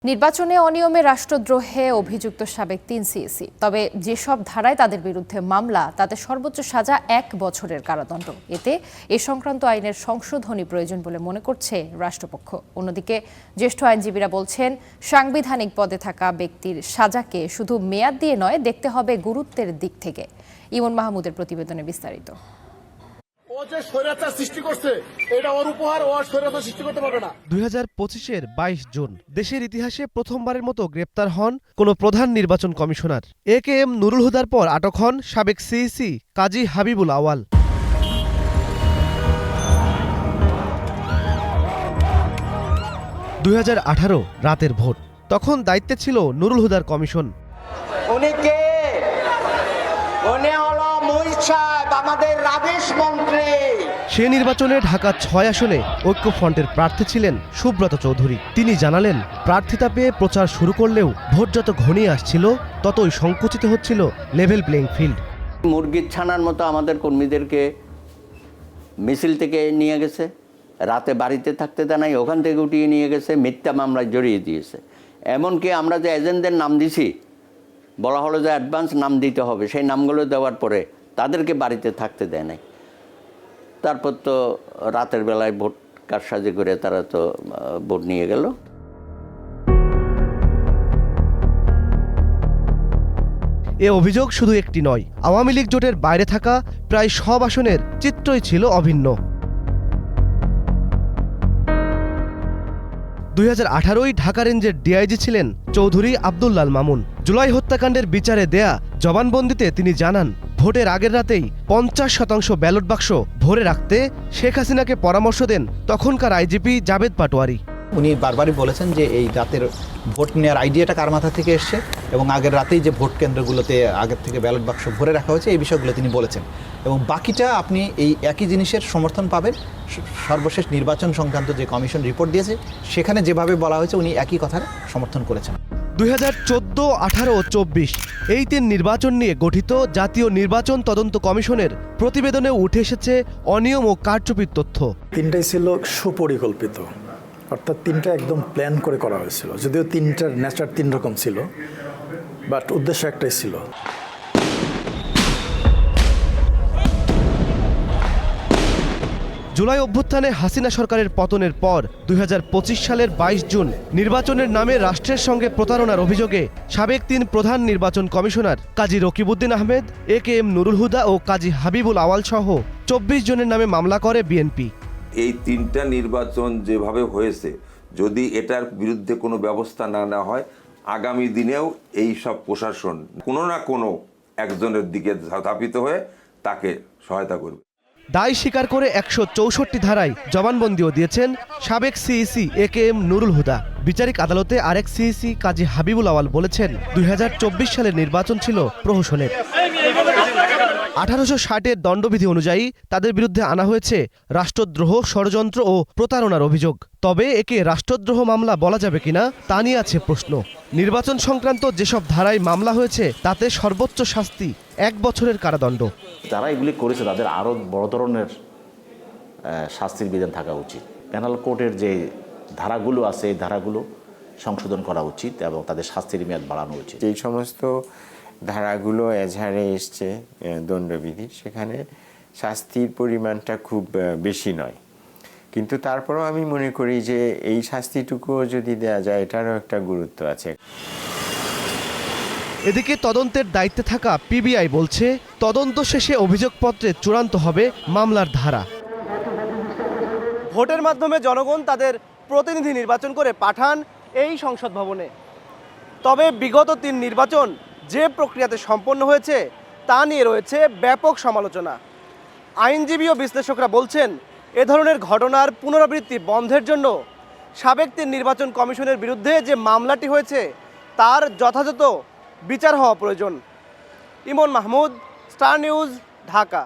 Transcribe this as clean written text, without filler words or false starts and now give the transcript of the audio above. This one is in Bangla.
নির্বাচনে অনিয়মে রাষ্ট্রদ্রোহে অভিযুক্ত সাবেক ৩ সিইসি। তবে যেসব ধারায় তাদের বিরুদ্ধে মামলা তাতে সর্বোচ্চ সাজা ১ বছরের কারাদণ্ড। এতে এ সংক্রান্ত আইনের সংশোধনী প্রয়োজন বলে মনে করছে রাষ্ট্রপক্ষ। অন্যদিকে জ্যেষ্ঠ আইনজীবীরা বলছেন, সাংবিধানিক পদে থাকা ব্যক্তির সাজাকে শুধু মেয়াদ দিয়ে নয়, দেখতে হবে গুরুত্বের দিক থেকে। ইমন মাহমুদের প্রতিবেদনে বিস্তারিত। ও যে স্বৈরাচার সৃষ্টি করছে, এটা ওর উপহার, ও স্বৈরাচার সৃষ্টি করতে পারবে না। 2025-এর 22 জুন দেশের ইতিহাসে প্রথমবারের মতো গ্রেপ্তার হন কোন প্রধান নির্বাচন কমিশনার। AKM নুরুল হুদার পর আটক হন সাবেক সিইসি কাজী হাবিবুল আওয়াল। 2018 রাতের ভোট, তখন দায়িত্বে ছিল নুরুল হুদার কমিশন। আমাদের রাজেশ মন্ত্রী। সে নির্বাচনে ঢাকা ৬ আসনে ঐক্যফ্রন্টের প্রার্থী ছিলেন সুব্রত চৌধুরী। তিনি জানালেন, প্রার্থিতা পেয়ে প্রচার শুরু করলেও ভোট যত ঘনিয়ে আসছিল ততই সংকুচিত হচ্ছিল লেভেল প্লেইং ফিল্ড। মুরগির ছানার মতো আমাদের কর্মীদেরকে মিছিল থেকে নিয়ে গেছে, রাতে বাড়িতে থাকতে দেয় নাই, ওখান থেকে উঠিয়ে নিয়ে গেছে, মিথ্যা মামলায় জড়িয়ে দিয়েছে। এমনকি আমরা যে এজেন্টদের নাম দিছি, বলা হলো যে অ্যাডভান্স নাম দিতে হবে, সেই নামগুলো দেওয়ার পরে তাদেরকে বাড়িতে থাকতে দেয় নাই। তারপর তো রাতের বেলায় ভোট কারসাজি করে তারা তো ভোট নিয়ে গেল। এ অভিযোগ শুধু একটি নয়, আওয়ামী লীগ জোটের বাইরে থাকা প্রায় সব আসনের চিত্রই ছিল অভিন্ন। 2018 ঢাকা রেঞ্জের ডিআইজি ছিলেন চৌধুরী আব্দুল্লাল মামুন। জুলাই হত্যাকাণ্ডের বিচারে দেয়া জবানবন্দিতে তিনি জানান, ভোটের আগের রাতেই 50% ব্যালট বাক্স ভরে রাখতে শেখ হাসিনাকে পরামর্শ দেন তখনকার আইজিপি জাবেদ পাটোয়ারি। উনি বারবারই বলেছেন যে এই রাতের ভোট নেওয়ার আইডিয়াটা কার মাথা থেকে এসছে এবং আগের রাতেই যে ভোট কেন্দ্রগুলোতে আগের থেকে ব্যালট বাক্স ভরে রাখা হয়েছে, এই বিষয়গুলো তিনি বলেছেন। এবং বাকিটা আপনি এই একই জিনিসের সমর্থন পাবেন সর্বশেষ নির্বাচন সংক্রান্ত যে কমিশন রিপোর্ট দিয়েছে, সেখানে যেভাবে বলা হয়েছে উনি একই কথার সমর্থন করেছেন। 2014, 18 ও 24 এই 3 নির্বাচন নিয়ে গঠিত জাতীয় নির্বাচন তদন্ত কমিশনের প্রতিবেদনে উঠে এসেছে অনিয়ম ও কারচুপির তথ্য। তিনটাই ছিল সুপরিকল্পিত, অর্থাৎ তিনটা একদম প্ল্যান করে করা হয়েছিল। যদিও তিনটার নেচার 3 রকম ছিল, বাট উদ্দেশ্য একটাই ছিল। জুলাই অভ্যুত্থানে হাসিনা সরকারের পতনের পর 2025 সালের 22 জুন নির্বাচনের নামে রাষ্ট্রের সঙ্গে প্রতারণার অভিযোগে সাবেক 3 প্রধান নির্বাচন কমিশনার কাজী রকিবউদ্দিন আহমেদ, AKM নুরুল হুদা ও কাজী হাবিবুল আওয়াল সহ 24 জনের নামে মামলা করে বিএনপি। এই 3টা নির্বাচন যেভাবে হয়েছে, যদি এটার বিরুদ্ধে কোনো ব্যবস্থা না নেওয়া হয়, আগামী দিনেও এই সব প্রশাসন কোনো না কোনো একজনের দিকে ধাপিত হয়ে তাকে সহায়তা করবে। দায় স্বীকার করে 164 ধারায় জবানবন্দিও দিয়েছেন সাবেক সিইসি AKM নুরুল হুদা। বিচারিক আদালতে আরেক সিইসি কাজী হাবিবুল আওয়াল বলেছেন, 2024 সালের নির্বাচন ছিল প্রহসনের। 1860-এর দণ্ডবিধি অনুযায়ী তাদের বিরুদ্ধে আনা হয়েছে রাষ্ট্রদ্রোহ, ষড়যন্ত্র ও প্রতারণার অভিযোগ। তবে একে রাষ্ট্রদ্রোহ মামলা বলা যাবে কিনা তা নিয়ে আছে প্রশ্ন। নির্বাচন সংক্রান্ত যেসব ধারায় মামলা হয়েছে তাতে সর্বোচ্চ শাস্তি 1 বছরের কারাদণ্ড। যারা এগুলি করেছে তাদের আরও বড় ধরনের শাস্তির বিধান থাকা উচিত। প্যানাল কোর্টের যে ধারাগুলো আছে, এই ধারাগুলো সংশোধন করা উচিত এবং তাদের শাস্তির মেয়াদ বাড়ানো উচিত। এই সমস্ত ধারাগুলো এজাহারে এসছে দণ্ডবিধি, সেখানে শাস্তির পরিমাণটা খুব বেশি নয়, কিন্তু তারপরেও আমি মনে করি যে এই শাস্তিটুকুও যদি দেওয়া যায়, এটারও একটা গুরুত্ব আছে। এদিকে তদন্তের দায়িত্বে থাকা পিবিআই বলছে, তদন্ত শেষে অভিযোগপত্রে চূড়ান্ত হবে মামলার ধারা। ভোটের মাধ্যমে জনগণ তাদের প্রতিনিধি নির্বাচন করে পাঠান এই সংসদ ভবনে। তবে বিগত 3 নির্বাচন যে প্রক্রিয়াতে সম্পন্ন হয়েছে তা নিয়ে রয়েছে ব্যাপক সমালোচনা। আইনজীবী ও বিশ্লেষকরা বলছেন, এ ধরনের ঘটনার পুনরাবৃত্তি বন্ধের জন্য সাবেক 3 নির্বাচন কমিশনের বিরুদ্ধে যে মামলাটি হয়েছে তার যথাযথ বিচার হওয়া প্রয়োজন। ইমন মাহমুদ, স্টার নিউজ, ঢাকা।